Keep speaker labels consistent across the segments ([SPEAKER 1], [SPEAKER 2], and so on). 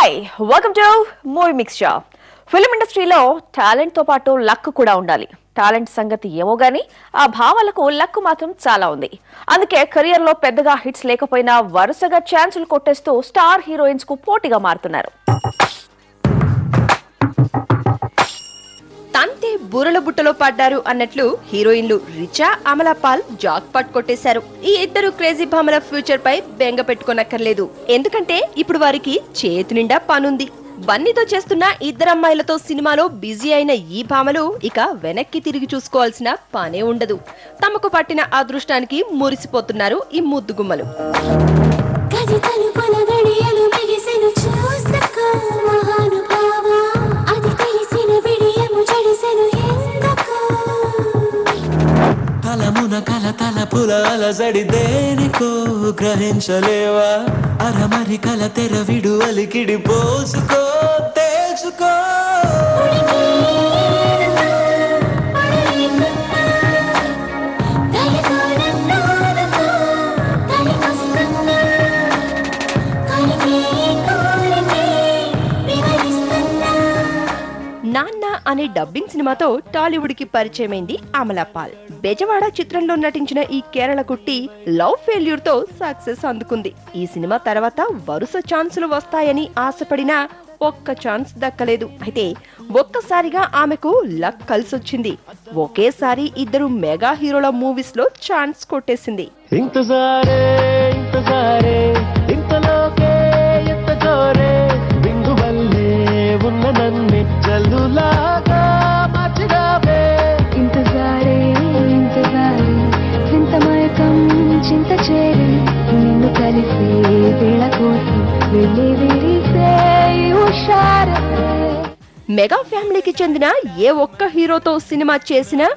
[SPEAKER 1] Hi welcome to movie mixture. Film ఇండస్ట్రీలో talent తో పాటు లక్ కూడా ఉండాలి. టాలెంట్ సంగతి ఏమో గానీ ఆ భావాలకు లక్ మాత్రం చాలా ఉంది. అందుకే కెరియర్ లో పెద్దగా హిట్స్ లేకపోయినా వరుసగా ఛాన్సులు కొట్టేస్తూ స్టార్ హీరోయిన్స్ కు పోటీగా మారుతున్నారు.
[SPEAKER 2] తంతే బూరల బుట్టలో పడ్డారు అన్నట్లు హీరోయిన్లు రిచా, అమలా పాల్ జాక్ పాట్ కొట్టేశారు. ఈ ఇద్దరు క్రేజీ భామల ఫ్యూచర్ పై బెంగ పెట్టుకోనక్కర్లేదు. ఎందుకంటే ఇప్పుడు వారికి చేతి నిండా పనుంది. బన్నీతో చేస్తున్న ఇద్దరమ్మాయిలతో సినిమాలో బిజీ అయిన ఈ భామలు ఇక వెనక్కి తిరిగి చూసుకోవాల్సిన పనే ఉండదు. తమకు పట్టిన అదృష్టానికి మురిసిపోతున్నారు ఈ ముద్దుగుమ్మలు.
[SPEAKER 3] తలమున కల తలపుల అలజడి దేనికో గ్రహించలేవా? అరమరి కల తెర విడు అలికిడి పోసుకో తెలుసుకో.
[SPEAKER 2] నాన్న అనే డబ్బింగ్ సినిమాతో టాలీవుడ్ కి పరిచయమైంది అమలా పాల్. బెజవాడ చిత్రంలో నటించిన ఈ కేరళ కుట్టి లవ్ ఫెయిల్యూర్ తో సక్సెస్ అందుకుంది. ఈ సినిమా తర్వాత వరుస ఛాన్సులు వస్తాయని ఆశపడినా ఒక్క ఛాన్స్ దక్కలేదు. అయితే ఒక్కసారిగా ఆమెకు లక్ కలిసొచ్చింది. ఒకేసారి ఇద్దరు మెగా హీరోల మూవీస్ లో ఛాన్స్ కొట్టేసింది. మెగా ఫ్యామిలీకి చెందిన ఏ ఒక్క హీరోతో సినిమా చేసినా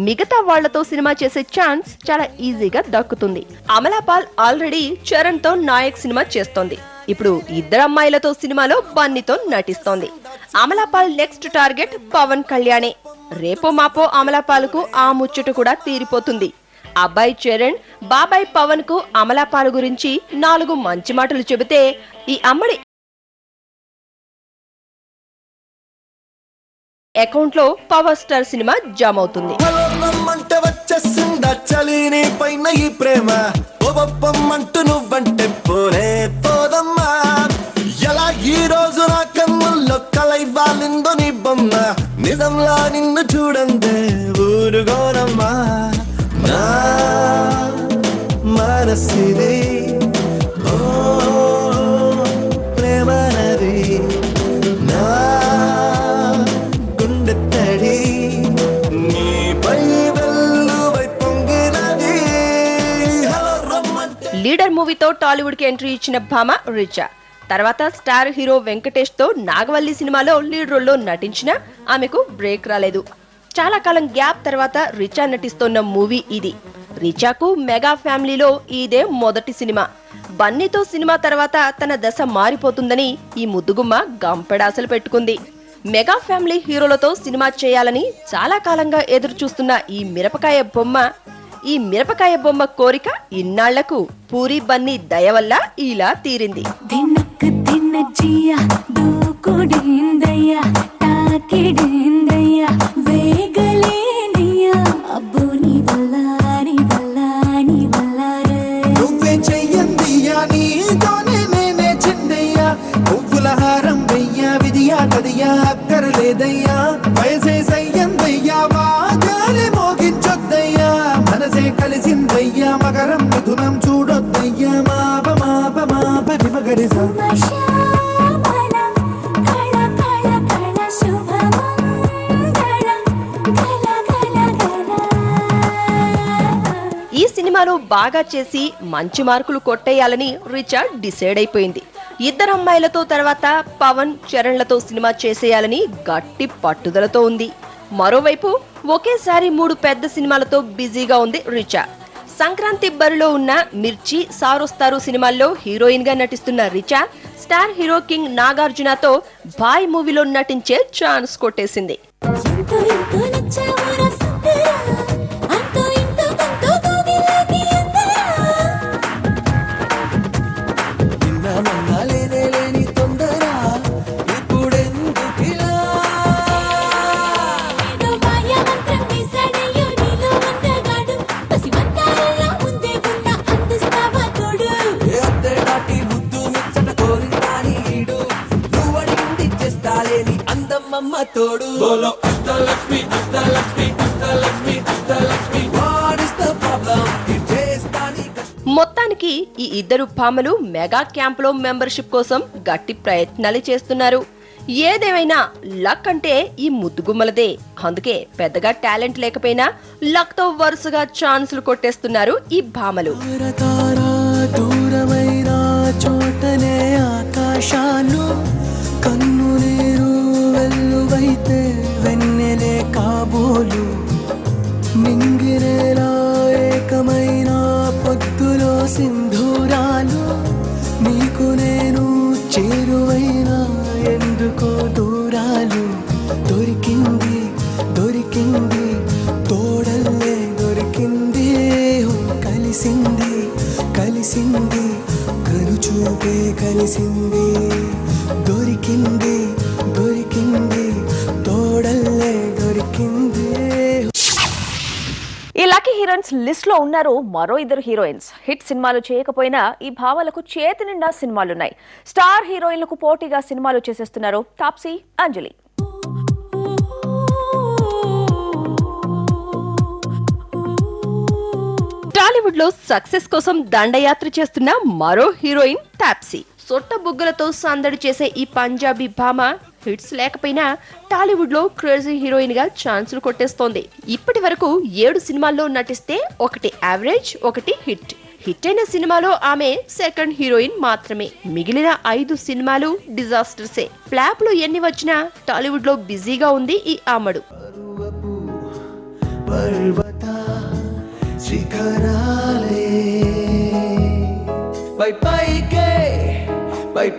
[SPEAKER 2] మిగతా వాళ్లతో సినిమా చేసే ఛాన్స్ చాలా ఈజీగా దక్కుతుంది. అమలా పాల్ ఆల్రెడీ చరణ్ తో నాయక్ సినిమా చేస్తోంది. ఇప్పుడు ఇద్దరమ్మాయిలతో సినిమాలో బన్నీతో నటిస్తోంది. అమలా పాల్ నెక్స్ట్ టార్గెట్ పవన్ కళ్యాణే. రేపో మాపో అమలా పాల్ కు ఆ ముచ్చట కూడా తీరిపోతుంది. అబ్బాయి చరణ్, బాబాయ్ పవన్ కు అమలా పాల్ గురించి 4 మంచి మాటలు చెబితే ఈ అమ్మడి అకౌంట్ లో పవర్ స్టార్ సినిమా జామ్ అవుతుంది.
[SPEAKER 3] నిజంలా నిన్ను చూడందే ఊరుగోనమ్మా మనసిది ప్రేమనది నా గుండె తడి నీపై వెల్లువై పొంగినది.
[SPEAKER 2] లీడర్ మూవీతో టాలీవుడ్ కి ఎంట్రీ ఇచ్చిన భామ రిచా. తర్వాత స్టార్ హీరో వెంకటేష్ తో నాగవల్లి సినిమాలో లీడ్ రోల్లో నటించినా ఆమెకు బ్రేక్ రాలేదు. చాలా కాలం గ్యాప్ తర్వాత రిచా నటిస్తోన్న మూవీ ఇది. రిచాకు మెగా ఫ్యామిలీలో ఇదే మొదటి సినిమా. బన్నీతో సినిమా తర్వాత తన దశ మారిపోతుందని ఈ ముద్దుగుమ్మ గంపెడాసలు పెట్టుకుంది. మెగా ఫ్యామిలీ హీరోలతో సినిమా చేయాలని చాలా కాలంగా ఎదురు చూస్తున్న ఈ మిరపకాయ బొమ్మ కోరిక ఇన్నాళ్లకు పూరి బన్నీ దయ వల్ల ఇలా తీరింది.
[SPEAKER 3] అక్కరలేదయ్యా వయసే సయ్యందయ్యా వాగాలి మోగించొద్దయ్యా మనసే కలిసిందయ్యా మకరం మిథునం చూడొద్దయ్యా మాప మాప మాప విమగరిసా.
[SPEAKER 2] ఈ సినిమాలో బాగా చేసి మంచి మార్కులు కొట్టేయాలని రిచా డిసైడ్ అయిపోయింది. ఇద్దరమ్మాయిలతో తర్వాత పవన్, చరణ్లతో సినిమా చేసేయాలని గట్టి పట్టుదలతో ఉంది. మరోవైపు ఒకేసారి 3 పెద్ద సినిమాలతో బిజీగా ఉంది రిచా. సంక్రాంతి బరిలో ఉన్న మిర్చి, సారొస్తారు సినిమాల్లో హీరోయిన్ గా నటిస్తున్న రిచా స్టార్ హీరో కింగ్ నాగార్జునతో బాయ్ మూవీలో నటించే ఛాన్స్ కొట్టేసింది.
[SPEAKER 3] లేని తొందర తోడు బోలో Ashtalakshmi Ashtalakshmi Ashtalakshmi Ashtalakshmi what is the problem చేస్తాని
[SPEAKER 2] మొత్తానికి ఈ ఇద్దరు భామలు మెగా క్యాంప్ లో మెంబర్షిప్ కోసం గట్టి ప్రయత్నాలు చేస్తున్నారు. ఏదేమైనా లక్ అంటే ఈ ముద్దుగుమ్మలదే. అందుకే పెద్దగా టాలెంట్ లేకపోయినా లక్ తో వరుసగా ఛాన్సులు కొట్టేస్తున్నారు ఈ భామలు.
[SPEAKER 3] దూరమైన చోటనే ఆకాశాలు కన్ను నీరు వెల్లువైతే వెన్నెలే కాబోలు మింగిరేలా ఏకమైన పొద్దులో సింధూరాలు నీకు నేను చేరువైనా ఎందుకో దూరాలు దొరికింది దొరికింది తోడల్లే దొరికింది కలిసింది కలిసింది కనుచూపే కలిసింది దొరికింది దొరికింది తోడల్లే దొరికింది.
[SPEAKER 1] ఈ లక్కీ హీరోయిన్స్ లిస్ట్ లో ఉన్నారు మరో ఇద్దరు హీరోయిన్స్. హిట్ సినిమాలు చేయకపోయినా ఈ భావాలకు చేతి నిండా సినిమాలున్నాయి. స్టార్ హీరోయిన్లకు పోటీగా సినిమాలు చేసేస్తున్నారు తాప్సీ, అంజలి.
[SPEAKER 2] టాలీవుడ్ లో సక్సెస్ కోసం దండయాత్ర చేస్తున్న మరో హీరోయిన్ తాప్సీ. సొట్ట బుగ్గలతో సందడి చేసే ఈ పంజాబీ భామ హిట్స్ లేకపోయినా టాలీవుడ్ లో క్రేజీ హీరోయిన్ గా ఛాన్సులు కొట్టేస్తోంది. ఇప్పటి వరకు 7 సినిమాల్లో నటిస్తే ఒకటి యావరేజ్, ఒకటి హిట్. హిట్ అయిన సినిమాలో ఆమె సెకండ్ హీరోయిన్ మాత్రమే. మిగిలిన 5 సినిమాలు డిజాస్టర్సే. ఫ్లాప్ లో ఎన్ని వచ్చినా టాలీవుడ్ లో బిజీగా ఉంది ఈ అమ్మడు.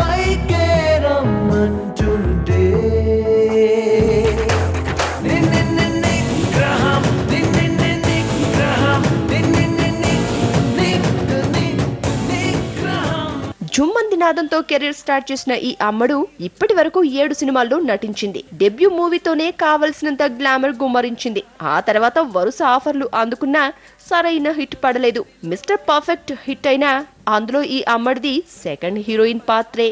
[SPEAKER 3] పైకే రమ్మంటుంటే
[SPEAKER 2] జుమ్మంది నాదంతో కెరీర్ స్టార్ట్ చేసిన ఈ అమ్మడు ఇప్పటి వరకు 7 సినిమాల్లో నటించింది. డెబ్యూ మూవీతోనే కావలసినంత గ్లామర్ గుమ్మరించింది. ఆ తర్వాత వరుస ఆఫర్లు అందుకున్నా సరైన హిట్ పడలేదు. మిస్టర్ పర్ఫెక్ట్ హిట్ అయినా అందులో ఈ అమ్మడిది సెకండ్ హీరోయిన్ పాత్రే.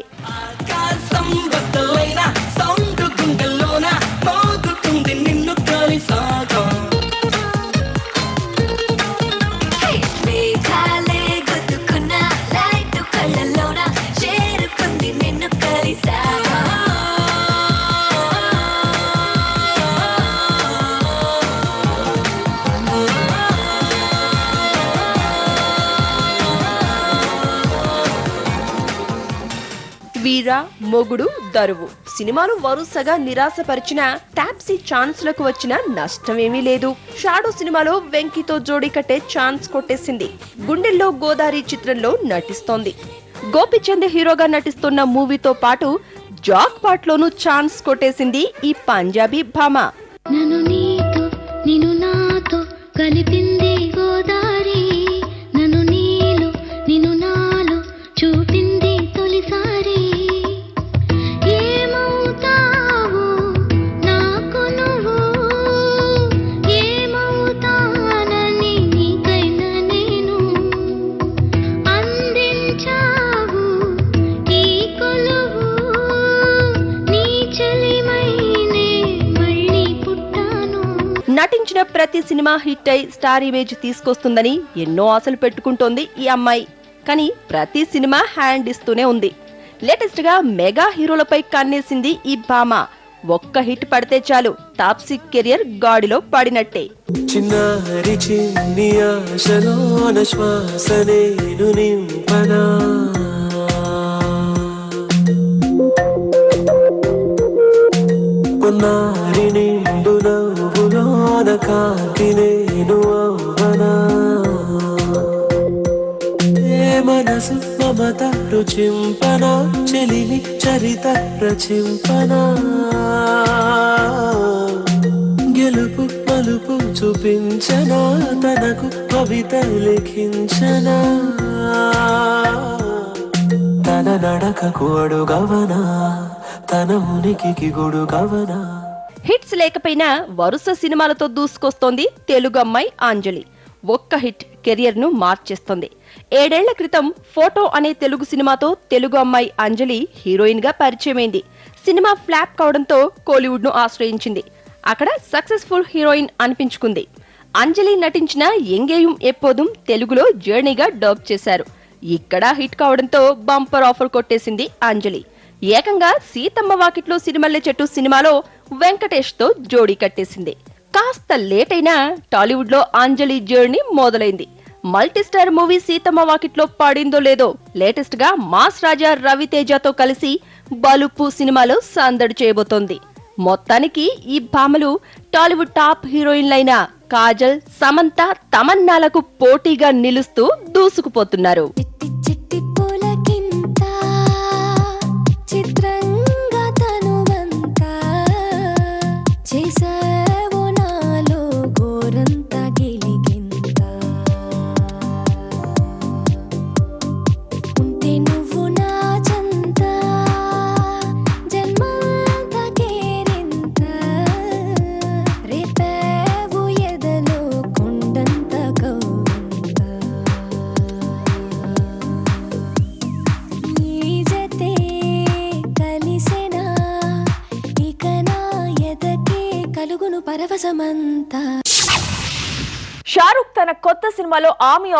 [SPEAKER 2] వీర, మొగుడు, దరువు సినిమాలు వరుసగా నిరాశపరిచిన తాప్సీ ఛాన్స్లకు వచ్చిన నష్టమేమీ లేదు. షాడో సినిమాలో వెంకీతో జోడీ కట్టే ఛాన్స్ కొట్టేసింది. గుండెల్లో గోదారి చిత్రంలో నటిస్తోంది. గోపిచంద్ హీరోగా నటిస్తున్న మూవీతో పాటు జాక్ పాట్ లోనూ ఛాన్స్ కొట్టేసింది ఈ పంజాబీ భామ.
[SPEAKER 4] నన్ను నీతో నిన్ను నాతో కలిపింది గోదారి, నన్ను నీలో నిన్ను నాలో చూపింది తొలిసారి. ఏమవుతావో నాకు నువ్వు, ఏమవుతానని నీకైనా నేను అందించావు ఈ కొలువు, నీ చెలిమైనే మళ్ళీ పుట్టాను.
[SPEAKER 2] నటించిన ప్రతి సినిమా హిట్ అయి స్టార్ ఇమేజ్ తీసుకొస్తుందని ఎన్నో ఆశలు పెట్టుకుంటోంది ఈ అమ్మాయి. కానీ ప్రతి సినిమా హ్యాండ్ ఇస్తూనే ఉంది. లేటెస్ట్ గా మెగా హీరోలపై కన్నేసింది ఈ భామ. ఒక్క హిట్ పడితే చాలు తాప్సీ కెరియర్ గాడిలో పడినట్టే.
[SPEAKER 3] చిన్నారి చిన్ని ఆశలోన శ్వాసనేను నింపనా, కొన్నారి నిండు నవ్వులోన కాకి నేను అవ్వనా, ఏ మనసు మమత రుచింపనా, చెలిమి చరిత ప్రచింపనా, గెలుపు మలుపు చూపించనా, తనకు కవిత లిఖించనా, తన నడకకు అడుగవనా, తన ఉనికికి గొడుగవనా.
[SPEAKER 2] హిట్స్ లేకపోయినా వరుస సినిమాలతో దూసుకొస్తోంది తెలుగు అమ్మాయి అంజలి. ఒక్క హిట్ కెరియర్ ను మార్చేస్తుంది. 7 ఏళ్ల క్రితం ఫోటో అనే తెలుగు సినిమాతో తెలుగు అమ్మాయి అంజలి హీరోయిన్ గా పరిచయమైంది. సినిమా ఫ్లాప్ కావడంతో కోలీవుడ్ ను ఆశ్రయించింది. అక్కడ సక్సెస్ఫుల్ హీరోయిన్ అనిపించుకుంది. అంజలి నటించిన ఎంగేయం ఎప్పోదుం తెలుగులో జర్నీగా డబ్ చేశారు. ఇక్కడ హిట్ కావడంతో బంపర్ ఆఫర్ కొట్టేసింది అంజలి. ఏకంగా సీతమ్మ వాకిట్లో సిరిమల్లె చెట్టు సినిమాలో వెంకటేష్ తో జోడీ కట్టేసింది. కాస్త లేట్ అయినా టాలీవుడ్ లో అంజలి జర్నీ మొదలైంది. మల్టీస్టార్ మూవీ సీతమ్మ వాకిట్లో పాడిందో లేదో లేటెస్ట్ గా మాస్ రాజా రవితేజతో కలిసి బలుపు సినిమాలో సందడి చేయబోతోంది. మొత్తానికి ఈ భామలు టాలీవుడ్ టాప్ హీరోయిన్లైన కాజల్, సమంత, తమన్నాలకు పోటీగా నిలుస్తూ దూసుకుపోతున్నారు.
[SPEAKER 1] షారుఖ్ తన కొత్త సినిమాలో ఆర్మీ